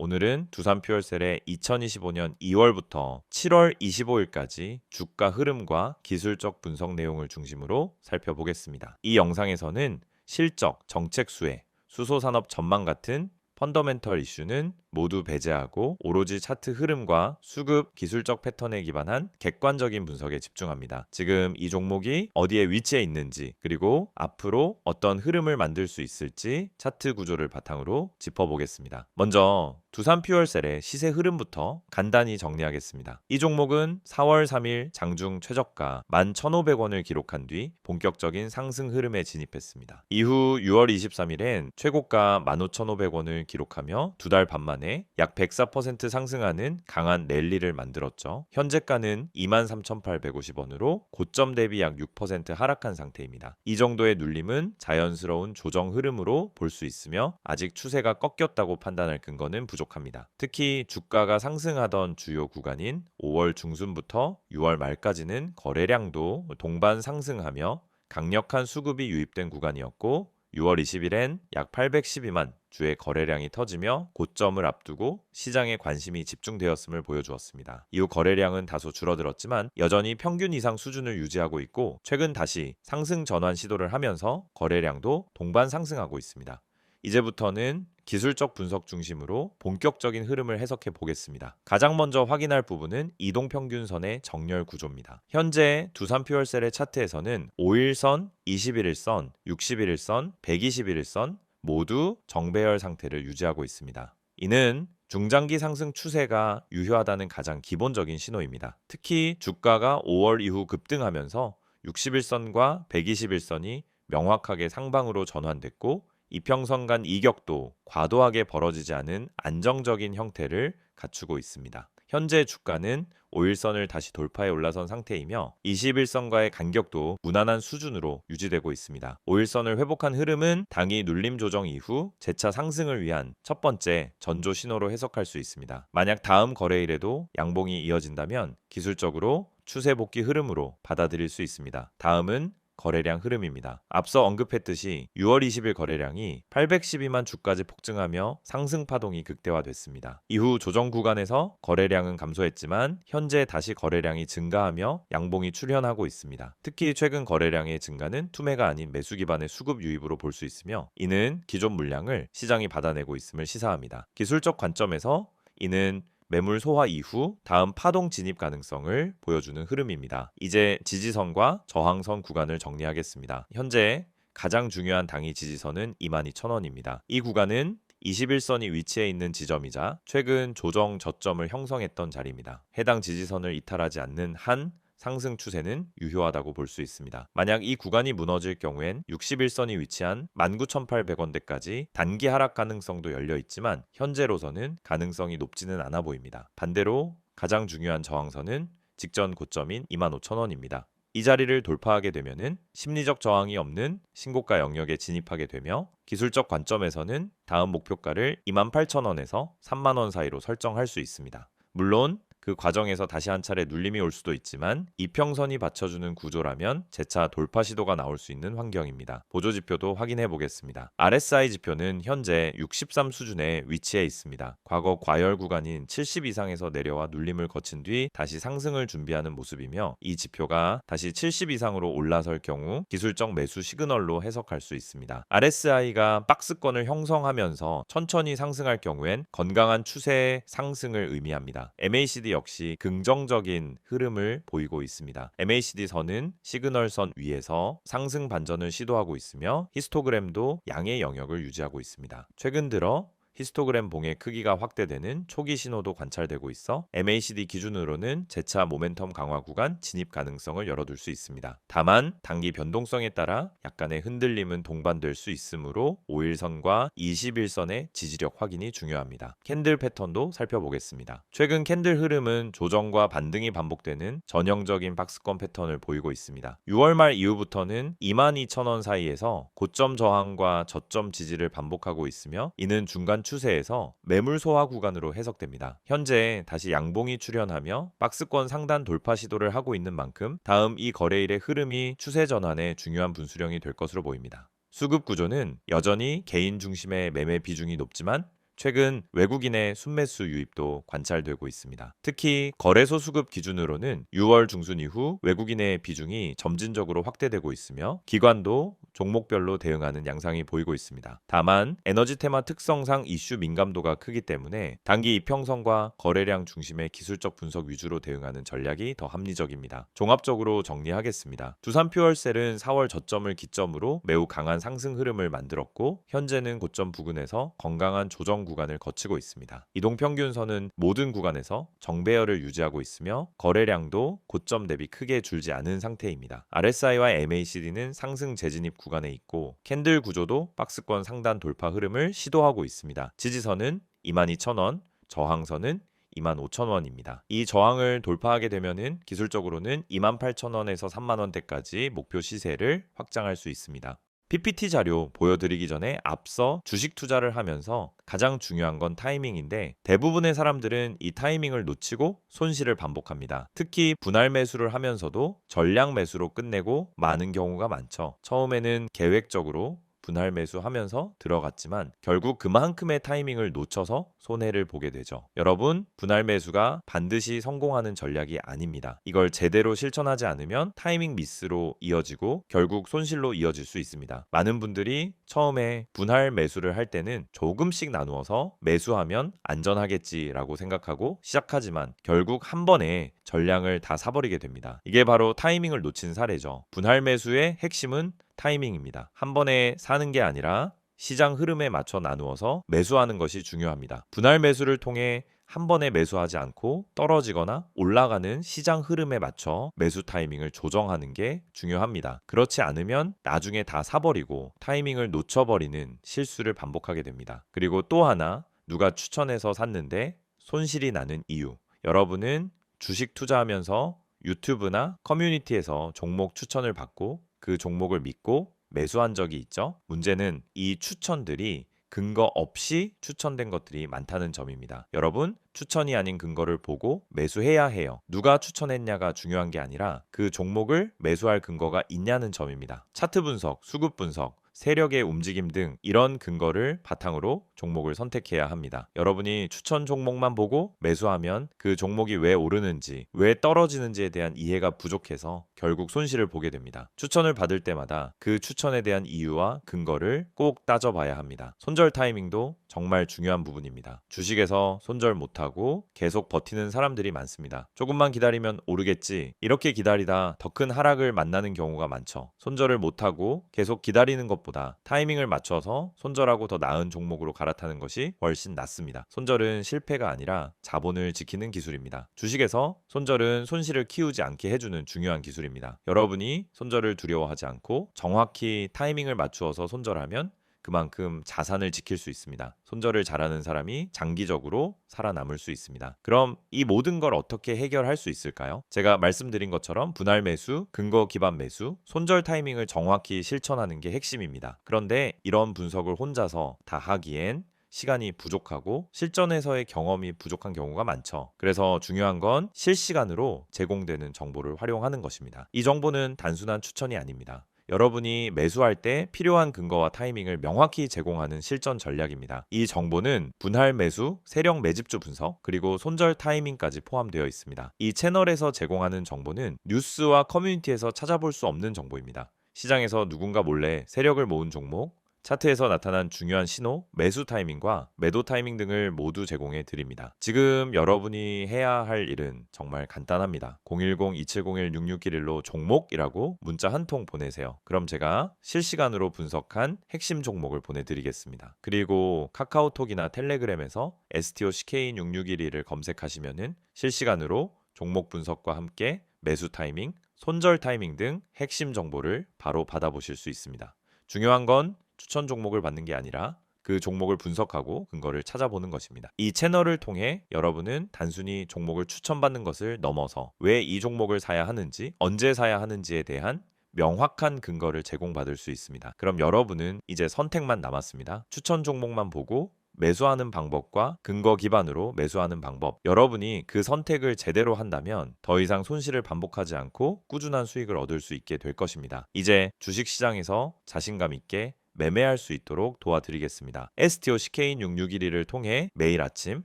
오늘은 두산퓨얼셀의 2025년 2월부터 7월 25일까지 주가 흐름과 기술적 분석 내용을 중심으로 살펴보겠습니다. 이 영상에서는 실적, 정책 수혜, 수소산업 전망 같은 펀더멘털 이슈는 모두 배제하고 오로지 차트 흐름과 수급 기술적 패턴에 기반한 객관적인 분석에 집중합니다. 지금 이 종목이 어디에 위치해 있는지 그리고 앞으로 어떤 흐름을 만들 수 있을지 차트 구조를 바탕으로 짚어보겠습니다. 먼저 두산퓨얼셀의 시세 흐름부터 간단히 정리하겠습니다. 이 종목은 4월 3일 장중 최저가 11,500원을 기록한 뒤 본격적인 상승 흐름에 진입했습니다. 이후 6월 23일엔 최고가 15,500원을 기록하며 두 달 반 만에 약 104% 상승하는 강한 랠리를 만들었죠. 현재가는 23,850원으로 고점 대비 약 6% 하락한 상태입니다. 이 정도의 눌림은 자연스러운 조정 흐름으로 볼 수 있으며 아직 추세가 꺾였다고 판단할 근거는 부족합니다. 특히 주가가 상승하던 주요 구간인 5월 중순부터 6월 말까지는 거래량도 동반 상승하며 강력한 수급이 유입된 구간이었고 6월 20일엔 약 812만 주의 거래량이 터지며 고점을 앞두고 시장에 관심이 집중되었음을 보여주었습니다. 이후 거래량은 다소 줄어들었지만 여전히 평균 이상 수준을 유지하고 있고 최근 다시 상승 전환 시도를 하면서 거래량도 동반 상승하고 있습니다. 이제부터는 기술적 분석 중심으로 본격적인 흐름을 해석해 보겠습니다. 가장 먼저 확인할 부분은 이동평균선의 정렬 구조입니다. 현재 두산퓨얼셀의 차트에서는 5일선, 21일선, 61일선, 121일선 모두 정배열 상태를 유지하고 있습니다. 이는 중장기 상승 추세가 유효하다는 가장 기본적인 신호입니다. 특히 주가가 5월 이후 급등하면서 61선과 121선이 명확하게 상방으로 전환됐고 이평선 간 이격도 과도하게 벌어지지 않은 안정적인 형태를 갖추고 있습니다. 현재 주가는 5일선을 다시 돌파해 올라선 상태이며 21선과의 간격도 무난한 수준으로 유지되고 있습니다. 5일선을 회복한 흐름은 당이 눌림 조정 이후 재차 상승을 위한 첫 번째 전조 신호로 해석할 수 있습니다. 만약 다음 거래일에도 양봉이 이어진다면 기술적으로 추세 복귀 흐름으로 받아들일 수 있습니다. 다음은 거래량 흐름입니다. 앞서 언급했듯이 6월 20일 거래량이 812만 주까지 폭증하며 상승 파동이 극대화됐습니다. 이후 조정 구간에서 거래량은 감소했지만 현재 다시 거래량이 증가하며 양봉이 출현하고 있습니다. 특히 최근 거래량의 증가는 투매가 아닌 매수 기반의 수급 유입으로 볼 수 있으며 이는 기존 물량을 시장이 받아내고 있음을 시사합니다. 기술적 관점에서 이는 매물 소화 이후 다음 파동 진입 가능성을 보여주는 흐름입니다. 이제 지지선과 저항선 구간을 정리하겠습니다. 현재 가장 중요한 당위 지지선은 22,000원입니다. 이 구간은 21선이 위치해 있는 지점이자 최근 조정 저점을 형성했던 자리입니다. 해당 지지선을 이탈하지 않는 한 상승 추세는 유효하다고 볼 수 있습니다. 만약 이 구간이 무너질 경우엔 61선이 위치한 19,800원대까지 단기 하락 가능성도 열려 있지만 현재로서는 가능성이 높지는 않아 보입니다. 반대로 가장 중요한 저항선은 직전 고점인 25,000원입니다. 이 자리를 돌파하게 되면은 심리적 저항이 없는 신고가 영역에 진입하게 되며 기술적 관점에서는 다음 목표가를 28,000원에서 30,000원 사이로 설정할 수 있습니다. 물론 그 과정에서 다시 한 차례 눌림이 올 수도 있지만 이평선이 받쳐주는 구조라면 재차 돌파 시도가 나올 수 있는 환경입니다. 보조지표도 확인해 보겠습니다. RSI 지표는 현재 63 수준에 위치해 있습니다. 과거 과열 구간인 70 이상에서 내려와 눌림을 거친 뒤 다시 상승을 준비하는 모습이며 이 지표가 다시 70 이상으로 올라설 경우 기술적 매수 시그널로 해석할 수 있습니다. RSI가 박스권을 형성하면서 천천히 상승할 경우엔 건강한 추세의 상승을 의미합니다. MACD 역시 긍정적인 흐름을 보이고 있습니다. MACD 선은 시그널선 위에서 상승 반전을 시도하고 있으며 히스토그램도 양의 영역을 유지하고 있습니다. 최근 들어 히스토그램 봉의 크기가 확대되는 초기 신호도 관찰되고 있어 MACD 기준으로는 재차 모멘텀 강화 구간 진입 가능성을 열어둘 수 있습니다. 다만 단기 변동성에 따라 약간의 흔들림은 동반될 수 있으므로 5일선과 21선의 지지력 확인이 중요합니다. 캔들 패턴도 살펴보겠습니다. 최근 캔들 흐름은 조정과 반등이 반복되는 전형적인 박스권 패턴을 보이고 있습니다. 6월 말 이후부터는 22,000원 사이에서 고점 저항과 저점 지지를 반복하고 있으며 이는 중간 추세에서 매물 소화 구간으로 해석됩니다. 현재 다시 양봉이 출현하며 박스권 상단 돌파 시도를 하고 있는 만큼 다음 이 거래일의 흐름이 추세 전환의 중요한 분수령이 될 것으로 보입니다. 수급 구조는 여전히 개인 중심의 매매 비중이 높지만 최근 외국인의 순매수 유입도 관찰되고 있습니다. 특히 거래소 수급 기준으로는 6월 중순 이후 외국인의 비중이 점진적으로 확대되고 있으며 기관도 종목별로 대응하는 양상이 보이고 있습니다. 다만 에너지 테마 특성상 이슈 민감도가 크기 때문에 단기 이평선과 거래량 중심의 기술적 분석 위주로 대응하는 전략이 더 합리적입니다. 종합적으로 정리하겠습니다. 두산퓨얼셀은 4월 저점을 기점으로 매우 강한 상승 흐름을 만들었고 현재는 고점 부근에서 건강한 조정 구간을 거치고 있습니다. 이동평균선은 모든 구간에서 정배열을 유지하고 있으며 거래량도 고점 대비 크게 줄지 않은 상태입니다. RSI와 MACD는 상승 재진입 구간에 있고 캔들 구조도 박스권 상단 돌파 흐름을 시도하고 있습니다. 지지선은 22,000원, 저항선은 25,000원입니다. 이 저항을 돌파하게 되면은 기술적으로는 28,000원에서 30,000원대까지 목표 시세를 확장할 수 있습니다. PPT 자료 보여드리기 전에 앞서 주식 투자를 하면서 가장 중요한 건 타이밍인데 대부분의 사람들은 이 타이밍을 놓치고 손실을 반복합니다. 특히 분할 매수를 하면서도 전량 매수로 끝내고 마는 경우가 많죠. 처음에는 계획적으로 분할 매수하면서 들어갔지만 결국 그만큼의 타이밍을 놓쳐서 손해를 보게 되죠. 여러분, 분할 매수가 반드시 성공하는 전략이 아닙니다. 이걸 제대로 실천하지 않으면 타이밍 미스로 이어지고 결국 손실로 이어질 수 있습니다. 많은 분들이 처음에 분할 매수를 할 때는 조금씩 나누어서 매수하면 안전하겠지라고 생각하고 시작하지만 결국 한 번에 전량을 다 사버리게 됩니다. 이게 바로 타이밍을 놓친 사례죠. 분할 매수의 핵심은 타이밍입니다. 한 번에 사는 게 아니라 시장 흐름에 맞춰 나누어서 매수하는 것이 중요합니다. 분할 매수를 통해 한 번에 매수하지 않고 떨어지거나 올라가는 시장 흐름에 맞춰 매수 타이밍을 조정하는 게 중요합니다. 그렇지 않으면 나중에 다 사버리고 타이밍을 놓쳐버리는 실수를 반복하게 됩니다. 그리고 또 하나, 누가 추천해서 샀는데 손실이 나는 이유. 여러분은 주식 투자하면서 유튜브나 커뮤니티에서 종목 추천을 받고 그 종목을 믿고 매수한 적이 있죠. 문제는 이 추천들이 근거 없이 추천된 것들이 많다는 점입니다. 여러분, 추천이 아닌 근거를 보고 매수해야 해요. 누가 추천했냐가 중요한 게 아니라 그 종목을 매수할 근거가 있냐는 점입니다. 차트 분석, 수급 분석, 세력의 움직임 등 이런 근거를 바탕으로 종목을 선택해야 합니다. 여러분이 추천 종목만 보고 매수하면 그 종목이 왜 오르는지, 왜 떨어지는지에 대한 이해가 부족해서 결국 손실을 보게 됩니다. 추천을 받을 때마다 그 추천에 대한 이유와 근거를 꼭 따져봐야 합니다. 손절 타이밍도 정말 중요한 부분입니다. 주식에서 손절 못하고 계속 버티는 사람들이 많습니다. 조금만 기다리면 오르겠지. 이렇게 기다리다 더 큰 하락을 만나는 경우가 많죠. 손절을 못하고 계속 기다리는 것보다 타이밍을 맞춰서 손절하고 더 나은 종목으로 갈아타는 것이 훨씬 낫습니다. 손절은 실패가 아니라 자본을 지키는 기술입니다. 주식에서 손절은 손실을 키우지 않게 해주는 중요한 기술입니다. 여러분이 손절을 두려워하지 않고 정확히 타이밍을 맞추어서 손절하면 그만큼 자산을 지킬 수 있습니다. 손절을 잘하는 사람이 장기적으로 살아남을 수 있습니다. 그럼 이 모든 걸 어떻게 해결할 수 있을까요? 제가 말씀드린 것처럼 분할 매수, 근거 기반 매수, 손절 타이밍을 정확히 실천하는 게 핵심입니다. 그런데 이런 분석을 혼자서 다 하기엔 시간이 부족하고 실전에서의 경험이 부족한 경우가 많죠. 그래서 중요한 건 실시간으로 제공되는 정보를 활용하는 것입니다. 이 정보는 단순한 추천이 아닙니다. 여러분이 매수할 때 필요한 근거와 타이밍을 명확히 제공하는 실전 전략입니다. 이 정보는 분할 매수, 세력 매집주 분석, 그리고 손절 타이밍까지 포함되어 있습니다. 이 채널에서 제공하는 정보는 뉴스와 커뮤니티에서 찾아볼 수 없는 정보입니다. 시장에서 누군가 몰래 세력을 모은 종목, 차트에서 나타난 중요한 신호, 매수 타이밍과 매도 타이밍 등을 모두 제공해 드립니다. 지금 여러분이 해야 할 일은 정말 간단합니다. 010-2701-6611로 종목이라고 문자 한 통 보내세요. 그럼 제가 실시간으로 분석한 핵심 종목을 보내드리겠습니다. 그리고 카카오톡이나 텔레그램에서 STOCK661을 검색하시면은 실시간으로 종목 분석과 함께 매수 타이밍, 손절 타이밍 등 핵심 정보를 바로 받아보실 수 있습니다. 중요한 건 추천 종목을 받는 게 아니라 그 종목을 분석하고 근거를 찾아보는 것입니다. 이 채널을 통해 여러분은 단순히 종목을 추천받는 것을 넘어서 왜 이 종목을 사야 하는지, 언제 사야 하는지에 대한 명확한 근거를 제공받을 수 있습니다. 그럼 여러분은 이제 선택만 남았습니다. 추천 종목만 보고 매수하는 방법과 근거 기반으로 매수하는 방법. 여러분이 그 선택을 제대로 한다면 더 이상 손실을 반복하지 않고 꾸준한 수익을 얻을 수 있게 될 것입니다. 이제 주식 시장에서 자신감 있게 매매할 수 있도록 도와드리겠습니다. STO CK인 6611을 통해 매일 아침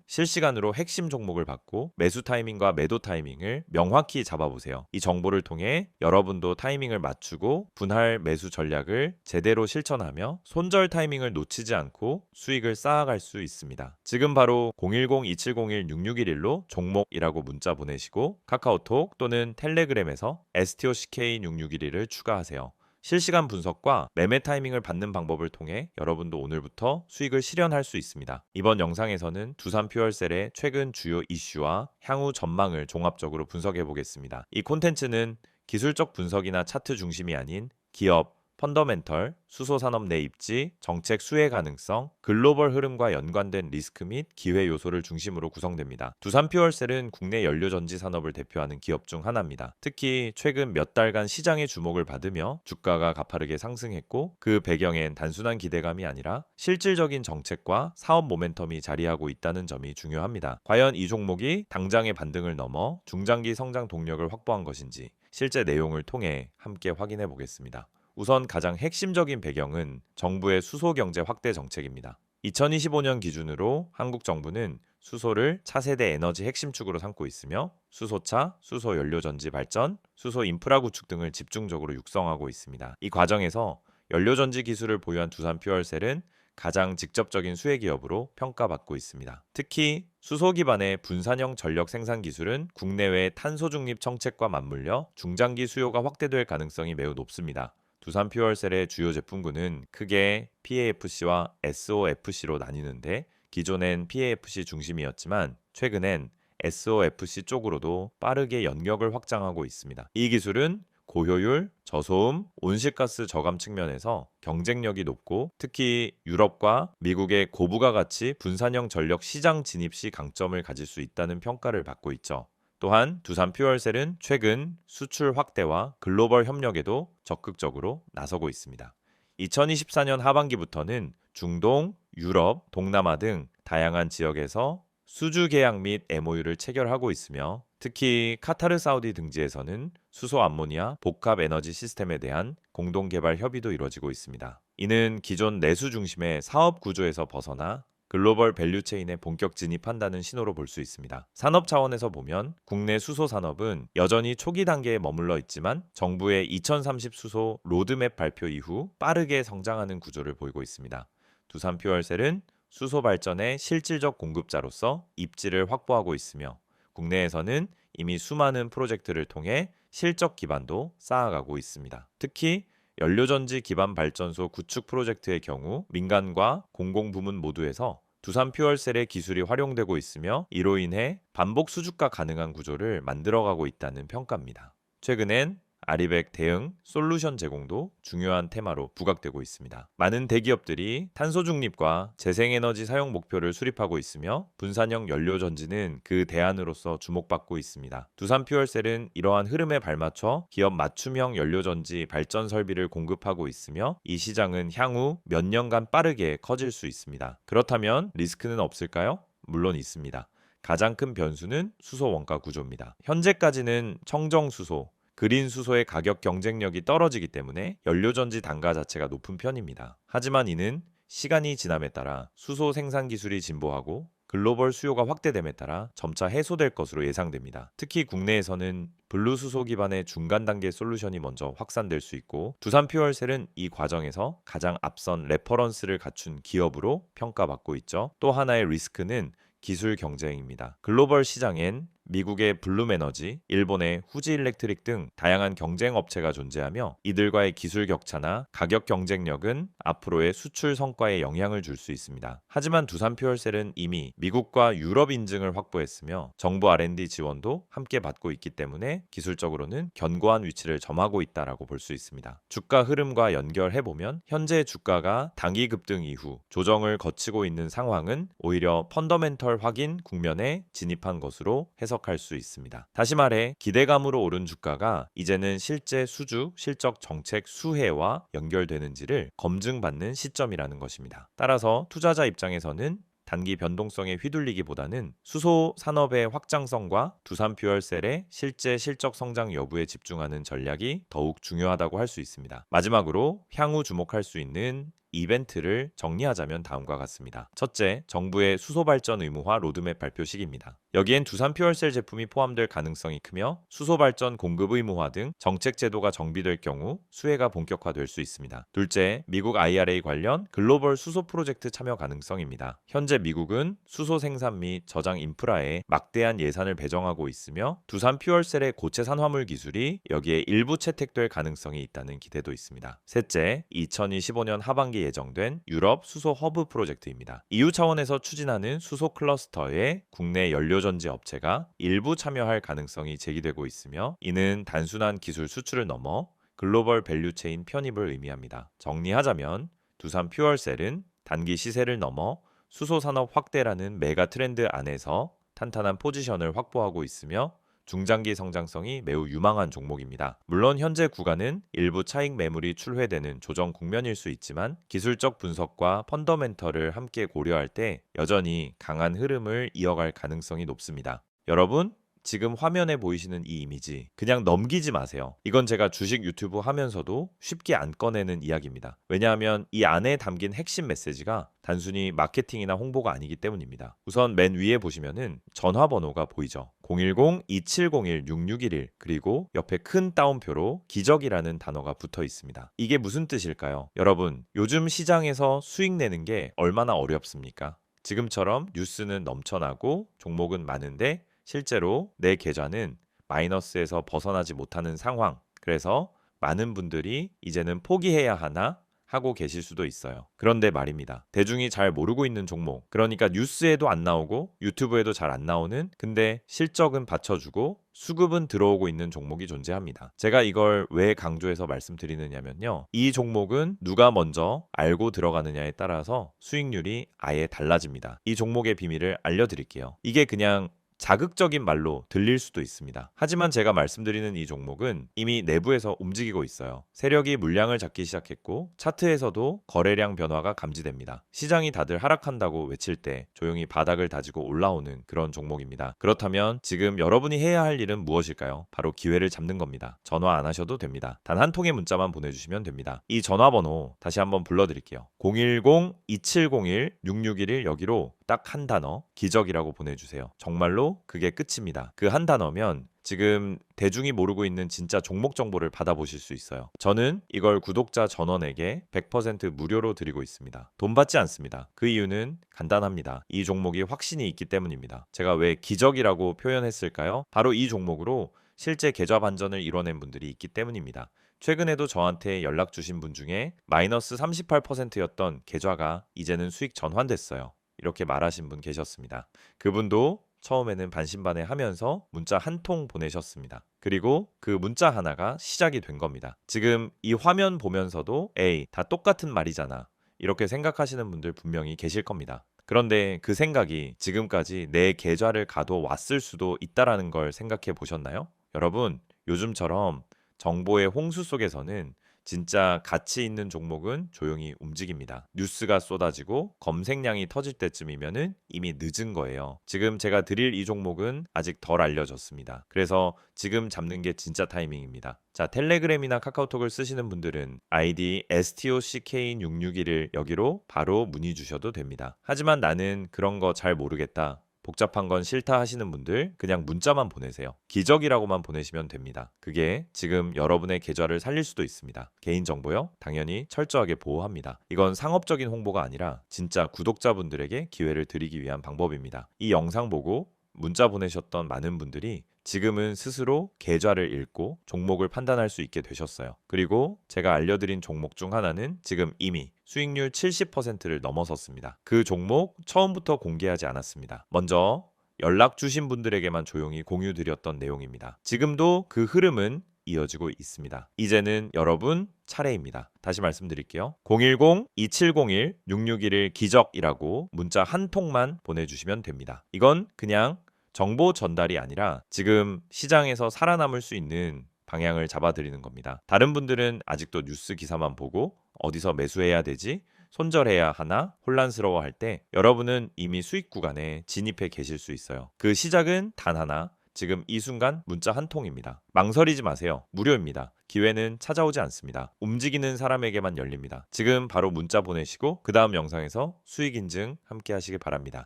실시간으로 핵심 종목을 받고 매수 타이밍과 매도 타이밍을 명확히 잡아보세요. 이 정보를 통해 여러분도 타이밍을 맞추고 분할 매수 전략을 제대로 실천하며 손절 타이밍을 놓치지 않고 수익을 쌓아갈 수 있습니다. 지금 바로 010-2701-6611로 종목이라고 문자 보내시고 카카오톡 또는 텔레그램에서 STOCK6611을 추가하세요. 실시간 분석과 매매 타이밍을 받는 방법을 통해 여러분도 오늘부터 수익을 실현할 수 있습니다. 이번 영상에서는 두산 퓨얼셀의 최근 주요 이슈와 향후 전망을 종합적으로 분석해 보겠습니다. 이 콘텐츠는 기술적 분석이나 차트 중심이 아닌 기업, 펀더멘털, 수소산업 내 입지, 정책 수혜 가능성, 글로벌 흐름과 연관된 리스크 및 기회 요소를 중심으로 구성됩니다. 두산 퓨얼셀은 국내 연료전지 산업을 대표하는 기업 중 하나입니다. 특히 최근 몇 달간 시장의 주목을 받으며 주가가 가파르게 상승했고 그 배경엔 단순한 기대감이 아니라 실질적인 정책과 사업 모멘텀이 자리하고 있다는 점이 중요합니다. 과연 이 종목이 당장의 반등을 넘어 중장기 성장 동력을 확보한 것인지 실제 내용을 통해 함께 확인해 보겠습니다. 우선 가장 핵심적인 배경은 정부의 수소 경제 확대 정책입니다. 2025년 기준으로 한국 정부는 수소를 차세대 에너지 핵심축으로 삼고 있으며 수소차, 수소 연료전지 발전, 수소 인프라 구축 등을 집중적으로 육성하고 있습니다. 이 과정에서 연료전지 기술을 보유한 두산 퓨얼셀은 가장 직접적인 수혜 기업으로 평가받고 있습니다. 특히 수소 기반의 분산형 전력 생산 기술은 국내외 탄소 중립 정책과 맞물려 중장기 수요가 확대될 가능성이 매우 높습니다. 두산 퓨얼셀의 주요 제품군은 크게 PAFC와 SOFC로 나뉘는데 기존엔 PAFC 중심이었지만 최근엔 SOFC 쪽으로도 빠르게 연격을 확장하고 있습니다. 이 기술은 고효율, 저소음, 온실가스 저감 측면에서 경쟁력이 높고 특히 유럽과 미국의 고부가 가치 분산형 전력 시장 진입 시 강점을 가질 수 있다는 평가를 받고 있죠. 또한 두산 퓨얼셀은 최근 수출 확대와 글로벌 협력에도 적극적으로 나서고 있습니다. 2024년 하반기부터는 중동, 유럽, 동남아 등 다양한 지역에서 수주 계약 및 MOU를 체결하고 있으며 특히 카타르 사우디 등지에서는 수소 암모니아 복합 에너지 시스템에 대한 공동 개발 협의도 이루어지고 있습니다. 이는 기존 내수 중심의 사업 구조에서 벗어나 글로벌 밸류체인에 본격 진입한다는 신호로 볼 수 있습니다. 산업 차원에서 보면 국내 수소 산업은 여전히 초기 단계에 머물러 있지만 정부의 2030 수소 로드맵 발표 이후 빠르게 성장하는 구조를 보이고 있습니다. 두산 퓨얼셀은 수소 발전의 실질적 공급자로서 입지를 확보하고 있으며 국내에서는 이미 수많은 프로젝트를 통해 실적 기반도 쌓아가고 있습니다. 특히 연료전지 기반 발전소 구축 프로젝트의 경우 민간과 공공부문 모두에서 두산 퓨얼셀의 기술이 활용되고 있으며 이로 인해 반복 수주가 가능한 구조를 만들어가고 있다는 평가입니다. 최근엔 아리백 대응 솔루션 제공도 중요한 테마로 부각되고 있습니다. 많은 대기업들이 탄소 중립과 재생에너지 사용 목표를 수립하고 있으며 분산형 연료전지는 그 대안으로서 주목받고 있습니다. 두산 퓨얼셀은 이러한 흐름에 발맞춰 기업 맞춤형 연료전지 발전 설비를 공급하고 있으며 이 시장은 향후 몇 년간 빠르게 커질 수 있습니다. 그렇다면 리스크는 없을까요? 물론 있습니다. 가장 큰 변수는 수소 원가 구조입니다. 현재까지는 청정 수소, 그린 수소의 가격 경쟁력이 떨어지기 때문에 연료전지 단가 자체가 높은 편입니다. 하지만 이는 시간이 지남에 따라 수소 생산 기술이 진보하고 글로벌 수요가 확대됨에 따라 점차 해소될 것으로 예상됩니다. 특히 국내에서는 블루 수소 기반의 중간 단계 솔루션이 먼저 확산될 수 있고 두산 퓨얼셀은 이 과정에서 가장 앞선 레퍼런스를 갖춘 기업으로 평가받고 있죠. 또 하나의 리스크는 기술 경쟁입니다. 글로벌 시장엔 미국의 블룸에너지, 일본의 후지 일렉트릭 등 다양한 경쟁 업체가 존재하며 이들과의 기술 격차나 가격 경쟁력은 앞으로의 수출 성과에 영향을 줄 수 있습니다. 하지만 두산 퓨얼셀은 이미 미국과 유럽 인증을 확보했으며 정부 R&D 지원도 함께 받고 있기 때문에 기술적으로는 견고한 위치를 점하고 있다라고 볼 수 있습니다. 주가 흐름과 연결해보면 현재 주가가 단기 급등 이후 조정을 거치고 있는 상황은 오히려 펀더멘털 확인 국면에 진입한 것으로 해석할 수 있습니다. 다시 말해 기대감으로 오른 주가가 이제는 실제 수주, 실적 정책 수혜와 연결되는지를 검증받는 시점이라는 것입니다. 따라서 투자자 입장에서는 단기 변동성에 휘둘리기보다는 수소 산업의 확장성과 두산 퓨얼셀의 실제 실적 성장 여부에 집중하는 전략이 더욱 중요하다고 할 수 있습니다. 마지막으로 향후 주목할 수 있는 이벤트를 정리하자면 다음과 같습니다. 첫째, 정부의 수소 발전 의무화 로드맵 발표식입니다. 여기엔 두산 퓨얼셀 제품이 포함될 가능성이 크며 수소 발전 공급 의무화 등 정책 제도가 정비될 경우 수혜가 본격화될 수 있습니다. 둘째, 미국 IRA 관련 글로벌 수소 프로젝트 참여 가능성입니다. 현재 미국은 수소 생산 및 저장 인프라에 막대한 예산을 배정하고 있으며 두산 퓨얼셀의 고체 산화물 기술이 여기에 일부 채택될 가능성이 있다는 기대도 있습니다. 셋째, 2025년 하반기 예정된 유럽 수소 허브 프로젝트입니다. EU 차원에서 추진하는 수소 클러스터에 국내 연료전지 업체가 일부 참여할 가능성이 제기되고 있으며 이는 단순한 기술 수출을 넘어 글로벌 밸류체인 편입을 의미합니다. 정리하자면 두산 퓨얼셀은 단기 시세를 넘어 수소 산업 확대라는 메가 트렌드 안에서 탄탄한 포지션을 확보하고 있으며 중장기 성장성이 매우 유망한 종목입니다. 물론 현재 구간은 일부 차익 매물이 출회되는 조정 국면일 수 있지만 기술적 분석과 펀더멘털을 함께 고려할 때 여전히 강한 흐름을 이어갈 가능성이 높습니다. 여러분, 지금 화면에 보이시는 이 이미지 그냥 넘기지 마세요. 이건 제가 주식 유튜브 하면서도 쉽게 안 꺼내는 이야기입니다. 왜냐하면 이 안에 담긴 핵심 메시지가 단순히 마케팅이나 홍보가 아니기 때문입니다. 우선 맨 위에 보시면은 전화번호가 보이죠. 010-2701-6611 그리고 옆에 큰 따옴표로 기적이라는 단어가 붙어 있습니다. 이게 무슨 뜻일까요? 여러분, 요즘 시장에서 수익 내는 게 얼마나 어렵습니까? 지금처럼 뉴스는 넘쳐나고 종목은 많은데 실제로 내 계좌는 마이너스에서 벗어나지 못하는 상황. 그래서 많은 분들이 이제는 포기해야 하나 하고 계실 수도 있어요. 그런데 말입니다. 대중이 잘 모르고 있는 종목. 그러니까 뉴스에도 안 나오고 유튜브에도 잘 안 나오는 근데 실적은 받쳐주고 수급은 들어오고 있는 종목이 존재합니다. 제가 이걸 왜 강조해서 말씀드리느냐면요. 이 종목은 누가 먼저 알고 들어가느냐에 따라서 수익률이 아예 달라집니다. 이 종목의 비밀을 알려드릴게요. 이게 그냥 자극적인 말로 들릴 수도 있습니다. 하지만 제가 말씀드리는 이 종목은 이미 내부에서 움직이고 있어요. 세력이 물량을 잡기 시작했고 차트에서도 거래량 변화가 감지됩니다. 시장이 다들 하락한다고 외칠 때 조용히 바닥을 다지고 올라오는 그런 종목입니다. 그렇다면 지금 여러분이 해야 할 일은 무엇일까요? 바로 기회를 잡는 겁니다. 전화 안 하셔도 됩니다. 단 한 통의 문자만 보내주시면 됩니다. 이 전화번호 다시 한번 불러드릴게요. 010-2701-6611 여기로 딱 한 단어 기적이라고 보내주세요. 정말로 그게 끝입니다. 그 한 단어면 지금 대중이 모르고 있는 진짜 종목 정보를 받아보실 수 있어요. 저는 이걸 구독자 전원에게 100% 무료로 드리고 있습니다. 돈 받지 않습니다. 그 이유는 간단합니다. 이 종목이 확신이 있기 때문입니다. 제가 왜 기적이라고 표현했을까요? 바로 이 종목으로 실제 계좌 반전을 이뤄낸 분들이 있기 때문입니다. 최근에도 저한테 연락 주신 분 중에 마이너스 38%였던 계좌가 이제는 수익 전환됐어요. 이렇게 말하신 분 계셨습니다. 그분도 처음에는 반신반의하면서 문자 한 통 보내셨습니다. 그리고 그 문자 하나가 시작이 된 겁니다. 지금 이 화면 보면서도 에이, 다 똑같은 말이잖아. 이렇게 생각하시는 분들 분명히 계실 겁니다. 그런데 그 생각이 지금까지 내 계좌를 가둬왔을 수도 있다라는 걸 생각해 보셨나요? 여러분, 요즘처럼 정보의 홍수 속에서는 진짜 가치 있는 종목은 조용히 움직입니다. 뉴스가 쏟아지고 검색량이 터질 때쯤이면은 이미 늦은 거예요. 지금 제가 드릴 이 종목은 아직 덜 알려졌습니다. 그래서 지금 잡는 게 진짜 타이밍입니다. 자, 텔레그램이나 카카오톡을 쓰시는 분들은 아이디 STOCK661을 여기로 바로 문의 주셔도 됩니다. 하지만 나는 그런 거 잘 모르겠다. 복잡한 건 싫다 하시는 분들 그냥 문자만 보내세요. 기적이라고만 보내시면 됩니다. 그게 지금 여러분의 계좌를 살릴 수도 있습니다. 개인정보요? 당연히 철저하게 보호합니다. 이건 상업적인 홍보가 아니라 진짜 구독자분들에게 기회를 드리기 위한 방법입니다. 이 영상 보고 문자 보내셨던 많은 분들이 지금은 스스로 계좌를 읽고 종목을 판단할 수 있게 되셨어요. 그리고 제가 알려드린 종목 중 하나는 지금 이미 수익률 70%를 넘어섰습니다. 그 종목 처음부터 공개하지 않았습니다. 먼저 연락 주신 분들에게만 조용히 공유드렸던 내용입니다. 지금도 그 흐름은 이어지고 있습니다. 이제는 여러분 차례입니다. 다시 말씀드릴게요. 010-2701-6611 기적이라고 문자 한 통만 보내주시면 됩니다. 이건 그냥 정보 전달이 아니라 지금 시장에서 살아남을 수 있는 방향을 잡아드리는 겁니다. 다른 분들은 아직도 뉴스 기사만 보고 어디서 매수해야 되지? 손절해야 하나? 혼란스러워할 때 여러분은 이미 수익 구간에 진입해 계실 수 있어요. 그 시작은 단 하나, 지금 이 순간 문자 한 통입니다. 망설이지 마세요. 무료입니다. 기회는 찾아오지 않습니다. 움직이는 사람에게만 열립니다. 지금 바로 문자 보내시고 그 다음 영상에서 수익 인증 함께 하시길 바랍니다.